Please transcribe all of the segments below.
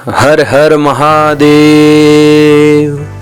हर हर महादेव।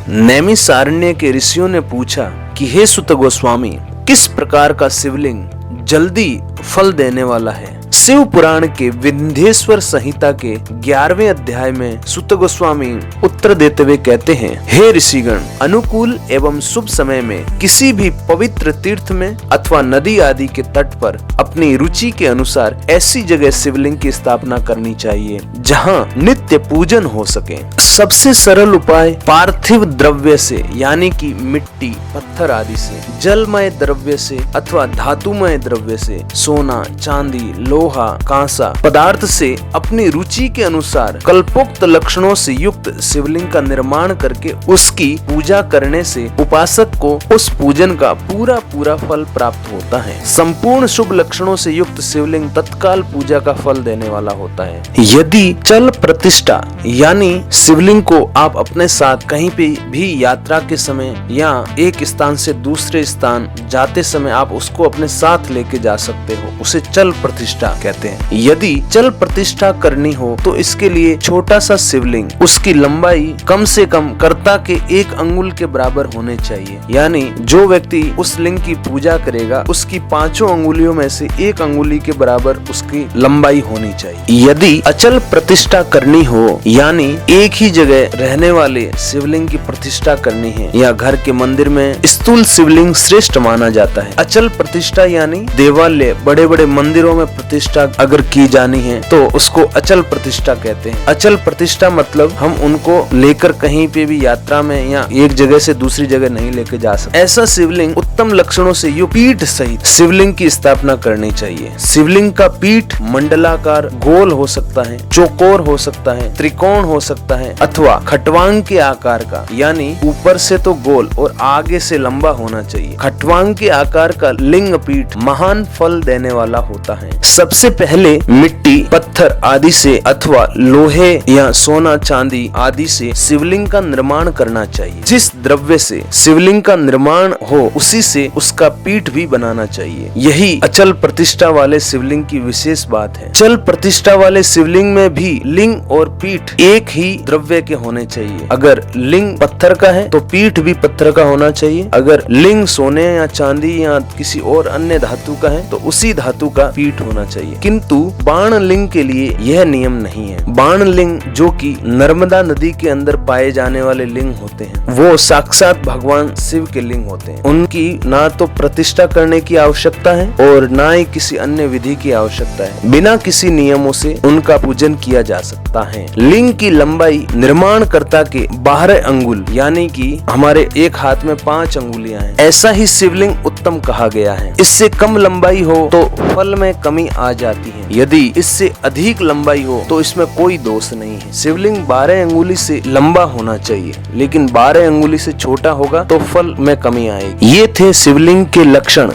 नैमिषारण्य के ऋषियों ने पूछा कि हे सुत गोस्वामी, किस प्रकार का शिवलिंग जल्दी फल देने वाला है। शिव पुराण के विंध्येश्वर संहिता के 11वें अध्याय में सुत गोस्वामी उत्तर देते हुए कहते हैं, हे ऋषिगण, अनुकूल एवं शुभ समय में किसी भी पवित्र तीर्थ में अथवा नदी आदि के तट पर अपनी रुचि के अनुसार ऐसी जगह शिवलिंग की स्थापना करनी चाहिए जहां नित्य पूजन हो सके। सबसे सरल उपाय पार्थिव द्रव्य से यानी कि मिट्टी, पत्थर आदि से, जलमय द्रव्य से अथवा धातुमय द्रव्य से, सोना, चांदी, लोहा, कांसा पदार्थ से अपनी रुचि के अनुसार कल्पोक्त लक्षणों से युक्त शिवलिंग का निर्माण करके उसकी पूजा करने से उपासक को उस पूजन का पूरा पूरा फल प्राप्त होता है। संपूर्ण शुभ लक्षणों से युक्त शिवलिंग तत्काल पूजा का फल देने वाला होता है। यदि चल प्रतिष्ठा यानी शिवलिंग को आप अपने साथ कहीं पे भी यात्रा के समय या एक स्थान से दूसरे स्थान जाते समय आप उसको अपने साथ लेके जा सकते हो, उसे चल प्रतिष्ठा कहते हैं। यदि चल प्रतिष्ठा करनी हो तो इसके लिए छोटा सा शिवलिंग, उसकी लंबाई कम से कम कर्ता के 1 अंगुल के बराबर होने चाहिए। यानी जो व्यक्ति उस लिंग की पूजा करेगा उसकी 5 अंगुलियों में से 1 अंगुली के बराबर उसकी लंबाई होनी चाहिए। यदि अचल प्रतिष्ठा करनी हो यानी एक ही जगह रहने वाले शिवलिंग की प्रतिष्ठा करनी है या घर के मंदिर में स्थूल शिवलिंग श्रेष्ठ माना जाता है। अचल प्रतिष्ठा यानी देवालय, बड़े बड़े मंदिरों में प्रतिष्ठा अगर की जानी है तो उसको अचल प्रतिष्ठा कहते हैं। अचल प्रतिष्ठा मतलब हम उनको लेकर कहीं पे भी यात्रा में या एक जगह से दूसरी जगह नहीं लेके जा सकते। ऐसा शिवलिंग उत्तम लक्षणों से युक्त पीठ सहित शिवलिंग की स्थापना करनी चाहिए। शिवलिंग का पीठ मंडलाकार गोल हो सकता है, चौकोर हो सकता है, त्रिकोण हो सकता है अथवा खटवांग के आकार का, यानी ऊपर से तो गोल और आगे से लंबा होना चाहिए। खटवांग के आकार का लिंग पीठ महान फल देने वाला होता है। सबसे पहले मिट्टी, पत्थर आदि से अथवा लोहे या सोना, चांदी आदि से शिवलिंग का निर्माण करना चाहिए। जिस द्रव्य से शिवलिंग का निर्माण हो उसी से उसका पीठ भी बनाना चाहिए। यही अचल प्रतिष्ठा वाले शिवलिंग की विशेष बात है। चल प्रतिष्ठा वाले शिवलिंग में भी लिंग और पीठ एक ही द्रव्य के होने चाहिए। अगर लिंग पत्थर का है तो पीठ भी पत्थर का होना चाहिए। अगर लिंग सोने या चांदी या किसी और अन्य धातु का है तो उसी धातु का पीठ होना चाहिए। किंतु बाण लिंग के लिए यह नियम नहीं है। बाण लिंग जो कि नर्मदा नदी के अंदर पाए जाने वाले लिंग होते हैं वो साक्षात भगवान शिव के लिंग होते हैं। उनकी ना तो प्रतिष्ठा करने की आवश्यकता है और ना ही किसी अन्य विधि की आवश्यकता है। बिना किसी नियमों से उनका पूजन किया जा सकता है। लिंग की लंबाई निर्माणकर्ता के 12 अंगुल यानी कि हमारे एक हाथ में 5 अंगुलियां हैं। ऐसा ही शिवलिंग उत्तम कहा गया है। इससे कम लंबाई हो तो फल में कमी आ जाती है। यदि इससे अधिक लंबाई हो तो इसमें कोई दोष नहीं है। शिवलिंग 12 अंगुली से लंबा होना चाहिए, लेकिन 12 अंगुली से छोटा होगा तो फल में कमी आएगी। ये थे शिवलिंग के लक्षण।